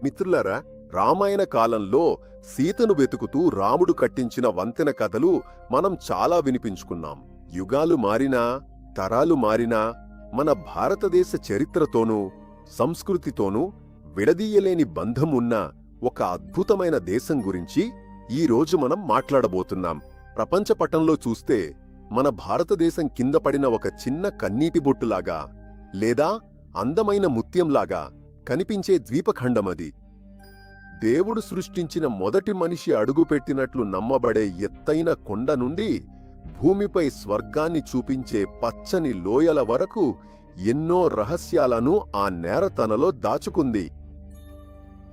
మిత్రులారా, రామాయణ కాలంలో సీతను వెతుకుతూ రాముడు కట్టించిన వంతెన కథలు మనం చాలా వినిపించుకున్నాం. యుగాలు మారినా, తరాలు మారినా మన భారతదేశ చరిత్రతోనూ సంస్కృతితోనూ విడదీయలేని బంధం ఉన్న ఒక అద్భుతమైన దేశం గురించి ఈరోజు మనం మాట్లాడబోతున్నాం. ప్రపంచపటంలో చూస్తే మన భారతదేశం కింద పడిన ఒక చిన్న కన్నీటి బొట్టులాగా లేదా అందమైన ముత్యంలాగా కనిపించే ద్వీపఖండమది. దేవుడు సృష్టించిన మొదటి మనిషి అడుగుపెట్టినట్లు నమ్మబడే ఎత్తైన కొండ నుండి భూమిపై స్వర్గాన్ని చూపించే పచ్చని లోయల వరకు ఎన్నో రహస్యాలను ఆ నేరతనలో దాచుకుంది.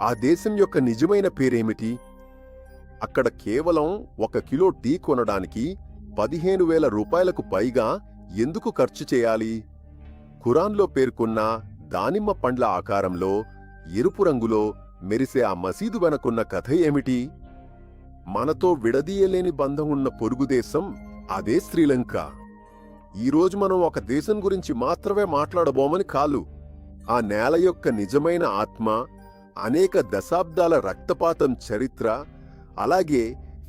ఆ దేశం యొక్క నిజమైన పేరేమిటి? అక్కడ కేవలం 1 కిలో టీ కొనడానికి 15,000 రూపాయలకు పైగా ఎందుకు ఖర్చు చేయాలి? ఖురాన్లో పేర్కొన్న దానిమ్మ పండ్ల ఆకారంలో ఎరుపు రంగులో మెరిసే ఆ మసీదు వెనకున్న కథ ఏమిటి? మనతో విడదీయలేని బంధం ఉన్న పొరుగుదేశం అదే శ్రీలంక. ఈరోజు మనం ఒక దేశం గురించి మాత్రమే మాట్లాడబోమని కాదు, ఆ నేల యొక్క నిజమైన ఆత్మ, అనేక దశాబ్దాల రక్తపాతం చరిత్ర, అలాగే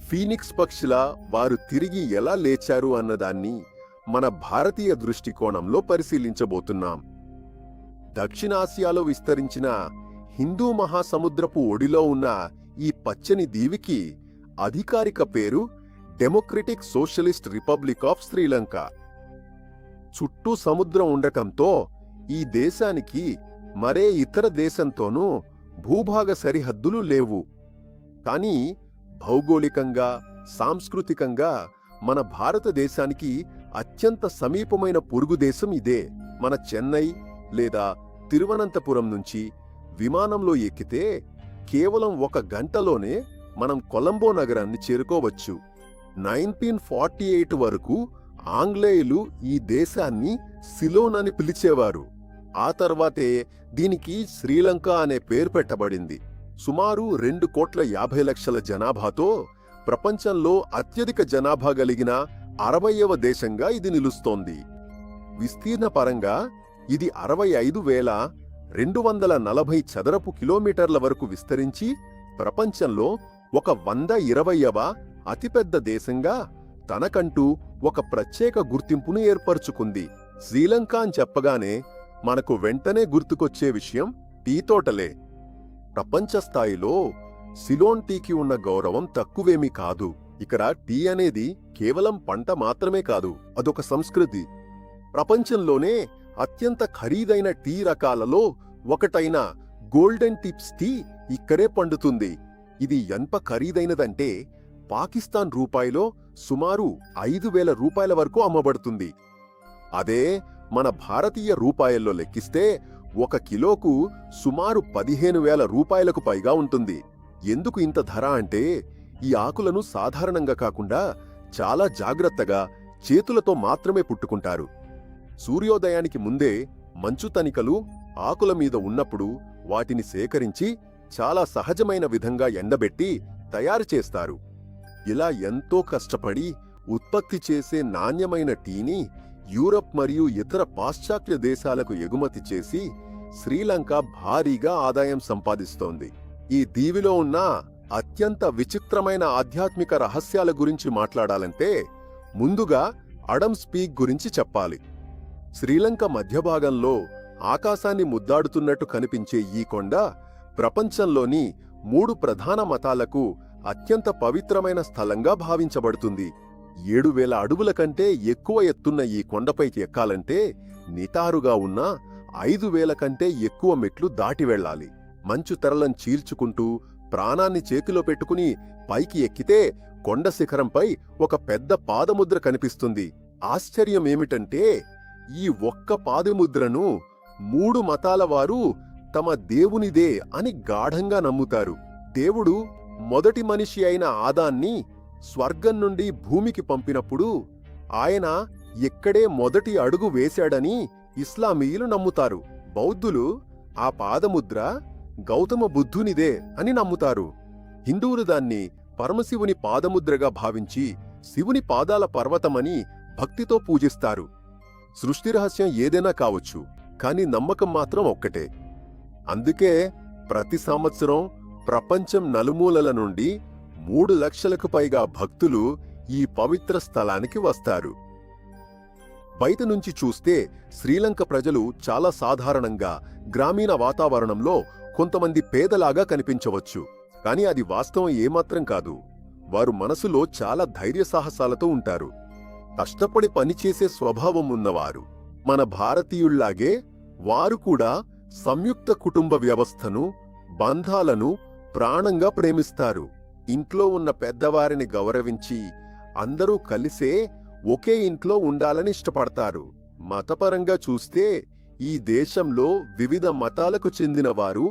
ఫీనిక్స్ పక్షిలా వారు తిరిగి ఎలా లేచారు అన్నదాన్ని మన భారతీయ దృష్టికోణంలో పరిశీలించబోతున్నాం. దక్షిణాసియాలో విస్తరించిన హిందూ మహాసముద్రపు ఒడిలో ఉన్న ఈ పచ్చని దీవికి అధికారిక పేరు democratic socialist republic of Sri Lanka. చుట్టూ సముద్రం ఉండటంతో ఈ దేశానికి మరే ఇతర దేశంతోనూ భూభాగ సరిహద్దులు లేవు. కానీ భౌగోళికంగా, సాంస్కృతికంగా మన భారతదేశానికి అత్యంత సమీపమైన పొరుగుదేశం ఇదే. మన చెన్నై లేదా తిరువనంతపురం నుంచి విమానంలో ఎక్కితే కేవలం 1 గంటలోనే మనం కొలంబో నగరాన్ని చేరుకోవచ్చు. 1948 వరకు ఆంగ్లేయులు ఈ దేశాన్ని సిలోన్ అని పిలిచేవారు. ఆ తర్వాతే దీనికి శ్రీలంక అనే పేరు పెట్టబడింది. సుమారు 2,50,00,000 జనాభాతో ప్రపంచంలో అత్యధిక జనాభా కలిగిన 60వ దేశంగా ఇది నిలుస్తోంది. విస్తీర్ణ పరంగా ఇది 65,240 చదరపు కిలోమీటర్ల వరకు విస్తరించి ప్రపంచంలో ఒక 120వ అతిపెద్ద దేశంగా తనకంటూ ఒక ప్రత్యేక గుర్తింపును ఏర్పరచుకుంది. శ్రీలంక అని చెప్పగానే మనకు వెంటనే గుర్తుకొచ్చే విషయం టీ తోటలే. ప్రపంచ స్థాయిలో సిలోన్ టీకి ఉన్న గౌరవం తక్కువేమీ కాదు. ఇక్కడ టీ అనేది కేవలం పంట మాత్రమే కాదు, అదొక సంస్కృతి. ప్రపంచంలోనే అత్యంత ఖరీదైన టీ రకాలలో ఒకటైన గోల్డెన్ టిప్స్ టీ ఇక్కడే పండుతుంది. ఇది ఎంత ఖరీదైనదంటే పాకిస్తాన్ రూపాయిలో సుమారు 5,000 రూపాయల వరకు అమ్మబడుతుంది. అదే మన భారతీయ రూపాయల్లో లెక్కిస్తే 1 కిలోకు సుమారు 15,000 రూపాయలకు పైగా ఉంటుంది. ఎందుకు ఇంత ధర అంటే ఈ ఆకులను సాధారణంగా కాకుండా చాలా జాగ్రత్తగా చేతులతో మాత్రమే పుట్టుకుంటారు. సూర్యోదయానికి ముందే మంచు తనికలు ఆకుల మీద ఉన్నప్పుడు వాటిని సేకరించి చాలా సహజమైన విధంగా ఎండబెట్టి తయారు చేస్తారు. ఇలా ఎంతో కష్టపడి ఉత్పత్తి చేసే నాణ్యమైన టీని యూరప్ మరియు ఇతర పాశ్చాత్య దేశాలకు ఎగుమతి చేసి శ్రీలంక భారీగా ఆదాయం సంపాదిస్తోంది. ఈ దీవిలో ఉన్న అత్యంత విచిత్రమైన ఆధ్యాత్మిక రహస్యాల గురించి మాట్లాడాలంటే ముందుగా అడమ్స్ పీక్ గురించి చెప్పాలి. శ్రీలంక మధ్యభాగంలో ఆకాశాన్ని ముద్దాడుతున్నట్టు కనిపించే ఈ కొండ ప్రపంచంలోని 3 ప్రధాన మతాలకు అత్యంత పవిత్రమైన స్థలంగా భావించబడుతుంది. 7,000 అడుగుల కంటే ఎక్కువ ఎత్తున్న ఈ కొండపైకి ఎక్కాలంటే నిటారుగా ఉన్న 5,000 కంటే ఎక్కువ మెట్లు దాటి వెళ్లాలి. మంచు తెరలను చీల్చుకుంటూ ప్రాణాన్ని చేతిలో పెట్టుకుని పైకి ఎక్కితే కొండ శిఖరంపై ఒక పెద్ద పాదముద్ర కనిపిస్తుంది. ఆశ్చర్యమేమిటంటే ఈ ఒక్క పాదముద్రను 3 మతాల వారు తమ దేవునిదే అని గాఢంగా నమ్ముతారు. దేవుడు మొదటి మనిషి అయిన ఆదాన్ని స్వర్గం నుండి భూమికి పంపినప్పుడు ఆయన ఇక్కడే మొదటి అడుగు వేశాడని ఇస్లామీయులు నమ్ముతారు. బౌద్ధులు ఆ పాదముద్ర గౌతమ బుద్ధునిదే అని నమ్ముతారు. హిందువులు దాన్ని పరమశివుని పాదముద్రగా భావించి శివుని పాదాల పర్వతమని భక్తితో పూజిస్తారు. సృష్టి రహస్యం ఏదైనా కావచ్చు, కాని నమ్మకం మాత్రం ఒక్కటే. అందుకే ప్రతి సంవత్సరం ప్రపంచం నలుమూలల నుండి 3 లక్షలకు పైగా భక్తులు ఈ పవిత్ర స్థలానికి వస్తారు. బయట నుంచి చూస్తే శ్రీలంక ప్రజలు చాలా సాధారణంగా గ్రామీణ వాతావరణంలో కొంతమంది పేదలాగా కనిపించవచ్చు. కానీ అది వాస్తవం ఏమాత్రం కాదు. వారు మనసులో చాలా ధైర్య సాహసాలతో ఉంటారు. కష్టపడి పనిచేసే స్వభావం ఉన్నవారు. మన భారతీయుల్లాగే వారు కూడా సంయుక్త కుటుంబ వ్యవస్థను, బంధాలను ప్రాణంగా ప్రేమిస్తారు. ఇంట్లో ఉన్న పెద్దవారిని గౌరవించి అందరూ కలిసే ఒకే ఇంట్లో ఉండాలని ఇష్టపడతారు. మతపరంగా చూస్తే ఈ దేశంలో వివిధ మతాలకు చెందిన వారు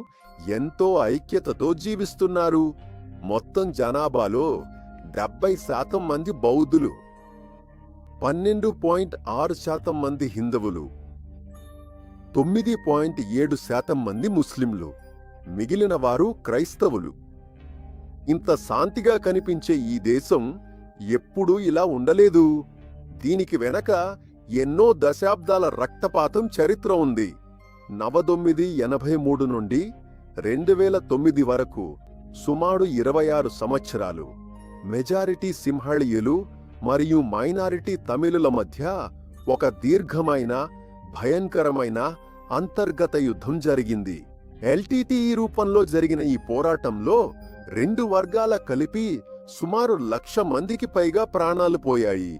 ఎంతో ఐక్యతతో జీవిస్తున్నారు. మొత్తం జనాభాలో 70% మంది బౌద్ధులు, 12.6% మంది హిందువులు, 9.7% మంది ముస్లింలు, మిగిలిన వారు క్రైస్తవులు. ఇంత శాంతిగా కనిపించే ఈ దేశం ఎప్పుడూ ఇలా ఉండలేదు. దీనికి వెనక ఎన్నో దశాబ్దాల రక్తపాతం చరిత్ర ఉంది. 1983 నుండి 2009 వరకు సుమారు 26 సంవత్సరాలు మెజారిటీ సింహళీయులు మరియు మైనారిటీ తమిళుల మధ్య ఒక దీర్ఘమైన, భయంకరమైన అంతర్గత యుద్ధం జరిగింది. ఎల్టీటీఈ రూపంలో జరిగిన ఈ పోరాటంలో 2 వర్గాల కలిపి సుమారు 1,00,000 మందికి పైగా ప్రాణాలు పోయాయి.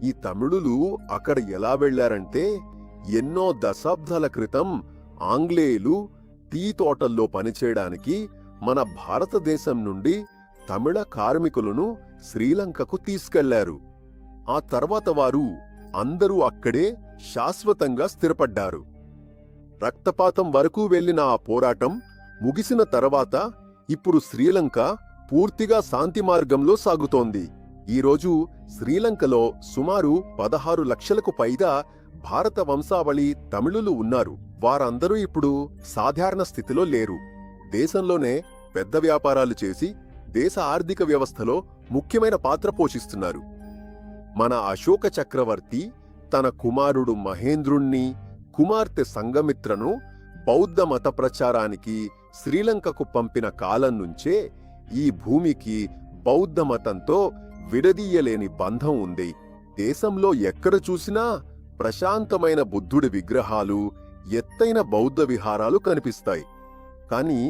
ఈ తమిళులు అక్కడ ఎలా వెళ్లారంటే, ఎన్నో దశాబ్దాల క్రితం ఆంగ్లేయులు టీ తోటల్లో పనిచేయడానికి మన భారతదేశం నుండి తమిళ కార్మికులను శ్రీలంకకు తీసుకెళ్లారు. ఆ తర్వాత వారు అందరూ అక్కడే శాశ్వతంగా స్థిరపడ్డారు. రక్తపాతం వరకు వెళ్లిన ఆ పోరాటం ముగిసిన తర్వాత ఇప్పుడు శ్రీలంక పూర్తిగా శాంతి మార్గంలో సాగుతోంది. ఈరోజు శ్రీలంకలో సుమారు 16 లక్షలకు పైగా భారత వంశావళి తమిళులు ఉన్నారు. వారందరూ ఇప్పుడు సాధారణ స్థితిలో లేరు. దేశంలోనే పెద్ద వ్యాపారాలు చేసి దేశ ఆర్థిక వ్యవస్థలో ముఖ్యమైన పాత్ర పోషిస్తున్నారు. మన అశోక చక్రవర్తి తన కుమారుడు మహేంద్రుణ్ణి, కుమార్తె సంఘమిత్రను బౌద్ధ మత ప్రచారానికి శ్రీలంకకు పంపిన కాలం నుంచే ఈ భూమికి బౌద్ధ మతంతో విడదీయలేని బంధం ఉంది. దేశంలో ఎక్కడ చూసినా ప్రశాంతమైన బుద్ధుడి విగ్రహాలు, ఎత్తైన బౌద్ధ విహారాలు కనిపిస్తాయి. కానీ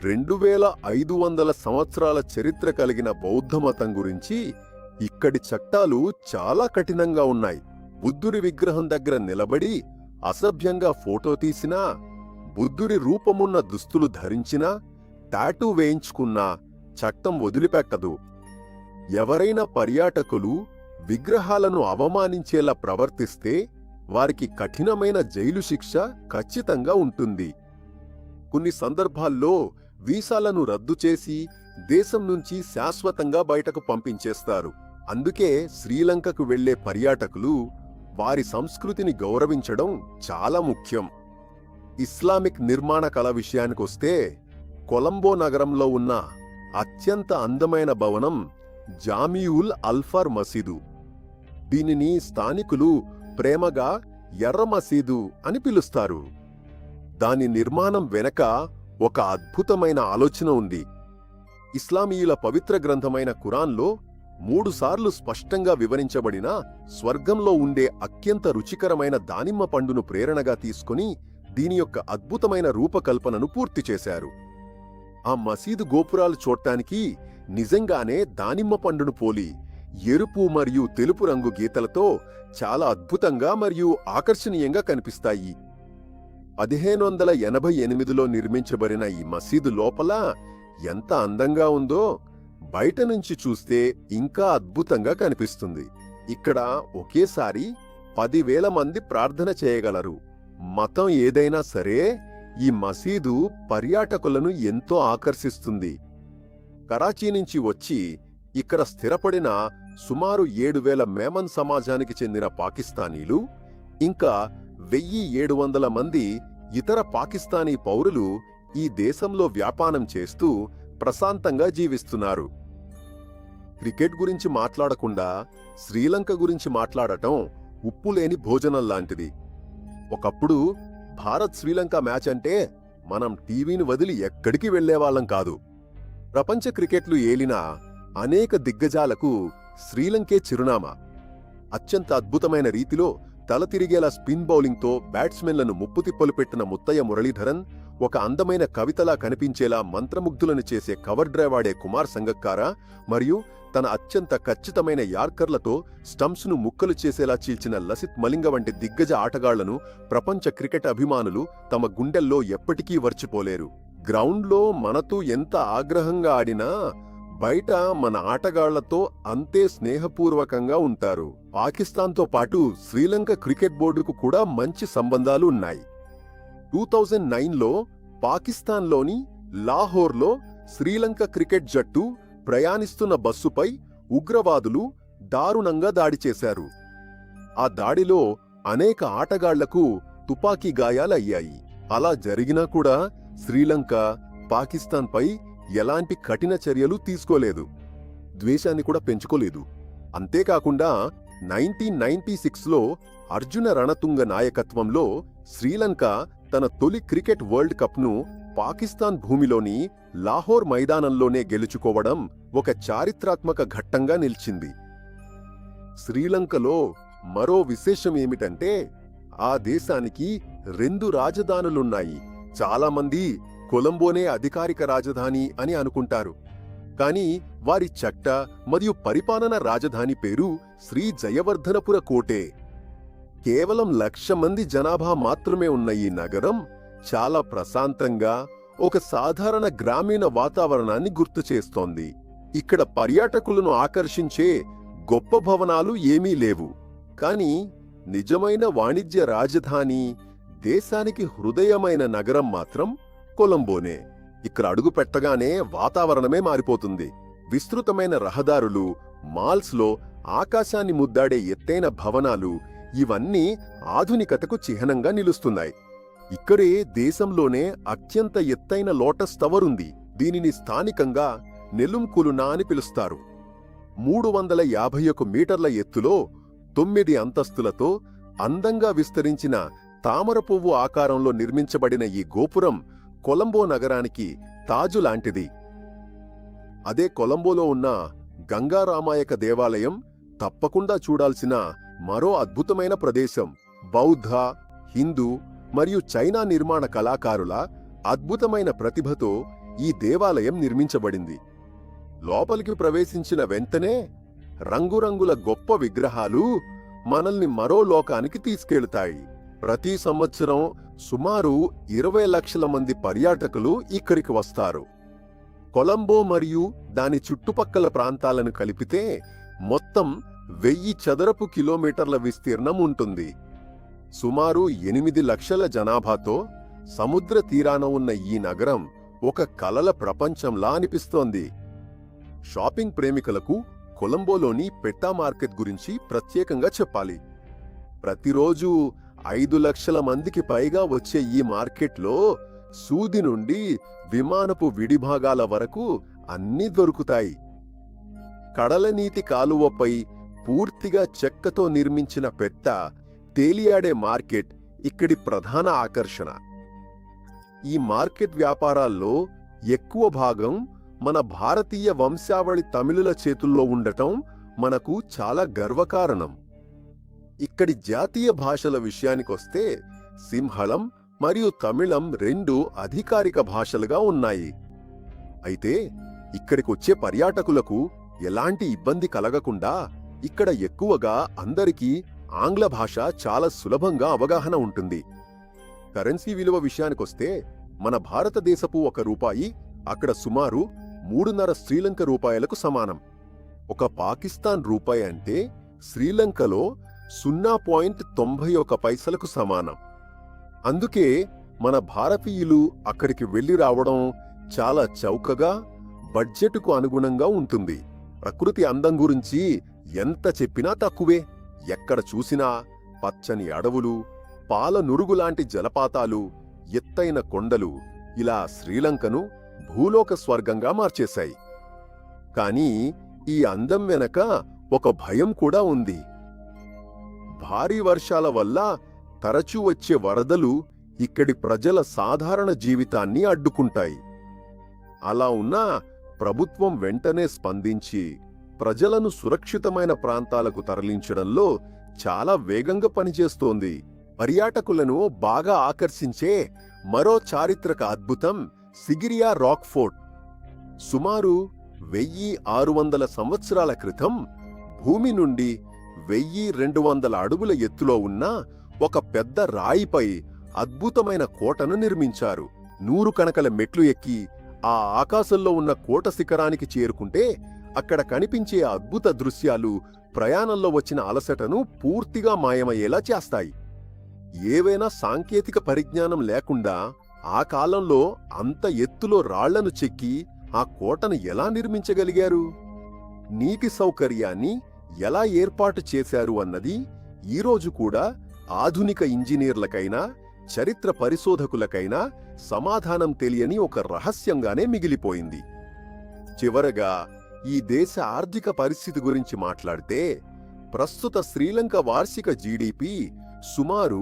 2500 సంవత్సరాల చరిత్ర కలిగిన బౌద్ధ మతం గురించి ఇక్కడి చట్టాలు చాలా కఠినంగా ఉన్నాయి. బుద్ధుడి విగ్రహం దగ్గర నిలబడి అసభ్యంగా ఫోటో తీసినా, బుద్ధుడి రూపమున్న దుస్తులు ధరించినా, టాటూ వేయించుకున్నా చట్టం వదిలిపెట్టదు. ఎవరైనా పర్యాటకులు విగ్రహాలను అవమానించేలా ప్రవర్తిస్తే వారికి కఠినమైన జైలు శిక్ష ఖచ్చితంగా ఉంటుంది. కొన్ని సందర్భాల్లో వీసాలను రద్దు చేసి దేశం నుంచి శాశ్వతంగా బయటకు పంపించేస్తారు. అందుకే శ్రీలంకకు వెళ్లే పర్యాటకులు వారి సంస్కృతిని గౌరవించడం చాలా ముఖ్యం. ఇస్లామిక్ నిర్మాణ కళ విషయానికొస్తే కొలంబో నగరంలో ఉన్న అత్యంత అందమైన భవనం జామియుల్ అల్ఫర్ మసీదు. దీనిని స్థానికులు ప్రేమగా ఎర్ర మసీదు అని పిలుస్తారు. దాని నిర్మాణం వెనక ఒక అద్భుతమైన ఆలోచన ఉంది. ఇస్లామీయుల పవిత్ర గ్రంథమైన ఖురాన్లో 3 సార్లు స్పష్టంగా వివరించబడిన స్వర్గంలో ఉండే అత్యంత రుచికరమైన దానిమ్మ పండును ప్రేరణగా తీసుకుని దీని యొక్క అద్భుతమైన రూపకల్పనను పూర్తి చేశారు. ఆ మసీదు గోపురాలు చూడటానికి నిజంగానే దానిమ్మ పండును పోలి ఎరుపు మరియు తెలుపు రంగు గీతలతో చాలా అద్భుతంగా మరియు ఆకర్షణీయంగా కనిపిస్తాయి. 1588లో నిర్మించబడిన ఈ మసీదు లోపల ఎంత అందంగా ఉందో బయట నుంచి చూస్తే ఇంకా అద్భుతంగా కనిపిస్తుంది. ఇక్కడ ఒకేసారి 10,000 మంది ప్రార్థన చేయగలరు. మతం ఏదైనా సరే ఈ మసీదు పర్యాటకులను ఎంతో ఆకర్షిస్తుంది. కరాచీ నుంచి వచ్చి ఇక్కడ స్థిరపడిన సుమారు 7,000 మేమన్ సమాజానికి చెందిన పాకిస్తానీలు, ఇంకా 1,700 మంది ఇతర పాకిస్తానీ పౌరులు ఈ దేశంలో వ్యాపారం చేస్తూ ప్రశాంతంగా జీవిస్తున్నారు. క్రికెట్ గురించి మాట్లాడకుండా శ్రీలంక గురించి మాట్లాడటం ఉప్పులేని భోజనం లాంటిది. ఒకప్పుడు భారత్ శ్రీలంక మ్యాచ్ అంటే మనం టీవీని వదిలి ఎక్కడికి వెళ్లేవాళ్లం కాదు. ప్రపంచ క్రికెట్లు ఏలిన అనేక దిగ్గజాలకు శ్రీలంకే చిరునామా. అత్యంత అద్భుతమైన రీతిలో తల తిరిగేలా స్పిన్ బౌలింగ్తో బ్యాట్స్మెన్లను ముప్పుతిప్పలు పెట్టిన ముత్తయ్య మురళీధరన్, ఒక అందమైన కవితలా కనిపించేలా మంత్రముగ్ధులను చేసే కవర్ డ్రైవ్ ఆడే కుమార్ సంగక్కార మరియు తన అత్యంత ఖచ్చితమైన యార్కర్లతో స్టంప్స్ను ముక్కలు చేసేలా చీల్చిన లసిత్ మలింగ వంటి దిగ్గజ ఆటగాళ్లను ప్రపంచ క్రికెట్ అభిమానులు తమ గుండెల్లో ఎప్పటికీ వర్చిపోలేరు. గ్రౌండ్లో మనతో ఎంత ఆగ్రహంగా ఆడినా బయట మన ఆటగాళ్లతో అంతే స్నేహపూర్వకంగా ఉంటారు. పాకిస్తాన్తో పాటు శ్రీలంక క్రికెట్ బోర్డుకు కూడా మంచి సంబంధాలు ఉన్నాయి. 2009లో పాకిస్తాన్లోని లాహోర్లో శ్రీలంక క్రికెట్ జట్టు ప్రయాణిస్తున్న బస్సుపై ఉగ్రవాదులు దారుణంగా దాడి చేశారు. ఆ దాడిలో అనేక ఆటగాళ్లకు తుపాకీ గాయాలయ్యాయి. అలా జరిగినా కూడా శ్రీలంక పాకిస్తాన్పై ఎలాంటి కఠిన చర్యలు తీసుకోలేదు, ద్వేషాన్ని కూడా పెంచుకోలేదు. అంతేకాకుండా 1996లో అర్జున రణతుంగ నాయకత్వంలో శ్రీలంక తన తొలి క్రికెట్ వరల్డ్ కప్ను పాకిస్తాన్ భూమిలోని లాహోర్ మైదానంలోనే గెలుచుకోవడం ఒక చారిత్రాత్మక ఘట్టంగా నిలిచింది. శ్రీలంకలో మరో విశేషం ఏమిటంటే ఆ దేశానికి 2 రాజధానులున్నాయి. చాలామంది కొలంబోనే అధికారిక రాజధాని అని అనుకుంటారు, కానీ వారి చట్ట మరియు పరిపాలన రాజధాని పేరు శ్రీ జయవర్ధనపుర కోటే. కేవలం 1,00,000 మంది జనాభా మాత్రమే ఉన్న ఈ నగరం చాలా ప్రశాంతంగా ఒక సాధారణ గ్రామీణ వాతావరణాన్ని గుర్తు చేస్తోంది. ఇక్కడ పర్యాటకులను ఆకర్షించే గొప్ప భవనాలు ఏమీ లేవు, కానీ నిజమైన వాణిజ్య రాజధాని, దేశానికి హృదయమైన నగరం మాత్రం కొలంబోనే. ఇక్కడ అడుగు పెట్టగానే వాతావరణమే మారిపోతుంది. విస్తృతమైన రహదారులు, మాల్స్లో ఆకాశాన్ని ముద్దాడే ఎత్తైన భవనాలు, ఇవన్నీ ఆధునికతకు చిహ్నంగా నిలుస్తున్నాయి. ఇక్కడే దేశంలోనే అత్యంత ఎత్తైన లోటస్ టవర్ ఉంది. దీనిని స్థానికంగా నెలుంకులునా అని పిలుస్తారు. 351 మీటర్ల ఎత్తులో 9 అంతస్తులతో అందంగా విస్తరించిన తామర పువ్వు ఆకారంలో నిర్మించబడిన ఈ గోపురం కొలంబో నగరానికి తాజు లాంటిది. అదే కొలంబోలో ఉన్న గంగారామాయక దేవాలయం తప్పకుండా చూడాల్సిన మరో అద్భుతమైన ప్రదేశం. బౌద్ధ, హిందూ మరియు చైనా నిర్మాణ కళాకారుల అద్భుతమైన ప్రతిభతో ఈ దేవాలయం నిర్మించబడింది. లోపలికి ప్రవేశించిన వెంటనే రంగురంగుల గొప్ప విగ్రహాలు మనల్ని మరో లోకానికి తీసుకెళ్తాయి. ప్రతి సంవత్సరం సుమారు 20 లక్షల మంది పర్యాటకులు ఇక్కడికి వస్తారు. కొలంబో మరియు దాని చుట్టుపక్కల ప్రాంతాలను కలిపితే మొత్తం 1000 చదరపు కిలోమీటర్ల విస్తీర్ణం ఉంటుంది. సుమారు 8 లక్షల జనాభాతో సముద్ర తీరాన ఉన్న ఈ నగరం ఒక కలల ప్రపంచంలా అనిపిస్తోంది. షాపింగ్ ప్రేమికులకు కొలంబోలోని పెట్టా మార్కెట్ గురించి ప్రత్యేకంగా చెప్పాలి. ప్రతిరోజు 5 లక్షల మందికి పైగా వచ్చే ఈ మార్కెట్లో సూది నుండి విమానపు విడిభాగాల వరకు అన్నీ దొరుకుతాయి. కడలనీతి కాలువపై పూర్తిగా చెక్కతో నిర్మించిన పెద్ద తేలియాడే మార్కెట్ ఇక్కడి ప్రధాన ఆకర్షణ. ఈ మార్కెట్ వ్యాపారాల్లో ఎక్కువ భాగం మన భారతీయ వంశావళి తమిళుల చేతుల్లో ఉండటం మనకు చాలా గర్వకారణం. ఇక్కడి జాతీయ భాషల విషయానికొస్తే సింహళం మరియు తమిళం 2 అధికారిక భాషలుగా ఉన్నాయి. అయితే ఇక్కడికొచ్చే పర్యాటకులకు ఎలాంటి ఇబ్బంది కలగకుండా ఇక్కడ ఎక్కువగా అందరికీ ఆంగ్ల భాష చాలా సులభంగా అవగాహన ఉంటుంది. కరెన్సీ విలువ విషయానికొస్తే మన భారతదేశపు ₹1 అక్కడ సుమారు 3.5 శ్రీలంక రూపాయలకు సమానం. ఒక పాకిస్తాన్ రూపాయి అంటే శ్రీలంకలో 0.91 పైసలకు సమానం. అందుకే మన భారతీయులు అక్కడికి వెళ్లి రావడం చాలా చౌకగా, బడ్జెటుకు అనుగుణంగా ఉంటుంది. ప్రకృతి అందం గురించి ఎంత చెప్పినా తక్కువే. ఎక్కడ చూసినా పచ్చని అడవులు, పాల నురుగులాంటి జలపాతాలు, ఎత్తైన కొండలు ఇలా శ్రీలంకను భూలోక స్వర్గంగా మార్చేశాయి. కానీ ఈ అందం వెనక ఒక భయం కూడా ఉంది. భారీ వర్షాల వల్ల తరచూ వచ్చే వరదలు ఇక్కడి ప్రజల సాధారణ జీవితాన్ని అడ్డుకుంటాయి. అలా ఉన్నా ప్రభుత్వం వెంటనే స్పందించి ప్రజలను సురక్షితమైన ప్రాంతాలకు తరలించడంలో చాలా వేగంగా పనిచేస్తోంది. పర్యాటకులను బాగా ఆకర్షించే మరో చారిత్రక అద్భుతం సిగిరియా రాక్ ఫోర్ట్. సుమారు 1600 సంవత్సరాల క్రితం భూమి నుండి 1200 అడుగుల ఎత్తులో ఉన్న ఒక పెద్ద రాయిపై అద్భుతమైన కోటను నిర్మించారు. 100 కణకల మెట్లు ఎక్కి ఆ ఆకాశంలో ఉన్న కోట శిఖరానికి చేరుకుంటే అక్కడ కనిపించే అద్భుత దృశ్యాలు ప్రయాణంలో వచ్చిన అలసటను పూర్తిగా మాయమయ్యేలా చేస్తాయి. ఏవైనా సాంకేతిక పరిజ్ఞానం లేకుండా ఆ కాలంలో అంత ఎత్తులో రాళ్లను చెక్కి ఆ కోటను ఎలా నిర్మించగలిగారు? నీటి సౌకర్యాన్ని ఎలా ఏర్పాటు చేశారు అన్నది ఈరోజు కూడా ఆధునిక ఇంజనీర్లకైనా చరిత్ర పరిశోధకులకైనా సమాధానం తెలియని ఒక రహస్యంగానే మిగిలిపోయింది. చివరగా ఈ దేశ ఆర్థిక పరిస్థితి గురించి మాట్లాడితే ప్రస్తుత శ్రీలంక వార్షిక జీడీపీ సుమారు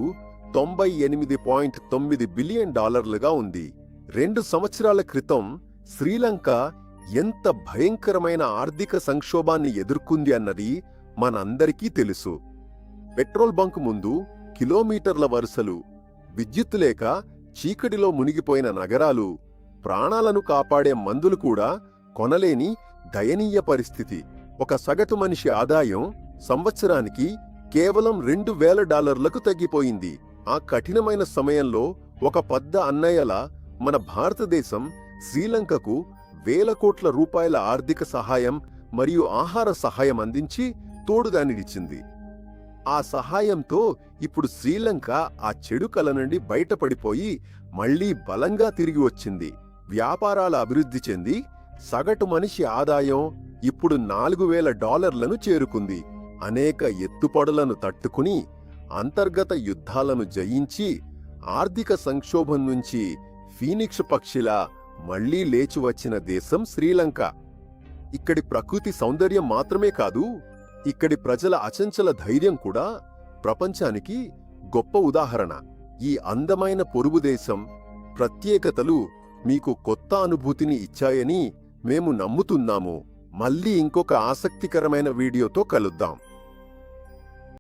$98.9 బిలియన్ ఉంది. 2 సంవత్సరాల క్రితం శ్రీలంక ఎంత భయంకరమైన ఆర్థిక సంక్షోభాన్ని ఎదుర్కొంది అన్నది మనందరికీ తెలుసు. పెట్రోల్ బంక్ ముందు కిలోమీటర్ల వరుసలు, విద్యుత్తు లేక చీకటిలో మునిగిపోయిన నగరాలు, ప్రాణాలను కాపాడే మందులు కూడా కొనలేని దయనీయ పరిస్థితి. ఒక సగటు మనిషి ఆదాయం సంవత్సరానికి కేవలం $2,000 తగ్గిపోయింది. ఆ కఠినమైన సమయంలో ఒక పెద్ద అన్నయ్యలా మన భారతదేశం శ్రీలంకకు వేల కోట్ల రూపాయల ఆర్థిక సహాయం మరియు ఆహార సహాయం అందించి తోడుగా నిలిచింది. ఆ సహాయంతో ఇప్పుడు శ్రీలంక ఆ చెడు కల నుండి బయటపడిపోయి మళ్లీ బలంగా తిరిగి వచ్చింది. వ్యాపారాల అభివృద్ధి చెంది సగటు మనిషి ఆదాయం ఇప్పుడు $4,000 చేరుకుంది. అనేక ఎత్తుపడులను తట్టుకుని అంతర్గత యుద్ధాలను జయించి ఆర్థిక సంక్షోభం నుంచి ఫీనిక్స్ పక్షిలా మళ్లీ లేచి వచ్చిన దేశం శ్రీలంక. ఇక్కడి ప్రకృతి సౌందర్యం మాత్రమే కాదు, ఇక్కడి ప్రజల అచంచల ధైర్యం కూడా ప్రపంచానికి గొప్ప ఉదాహరణ. ఈ అందమైన పొరుగు దేశం ప్రత్యేకతలు మీకు కొత్త అనుభూతిని ఇచ్చాయని మేము నమ్ముతున్నాము. మళ్ళీ ఇంకొక ఆసక్తికరమైన వీడియోతో కలుద్దాం.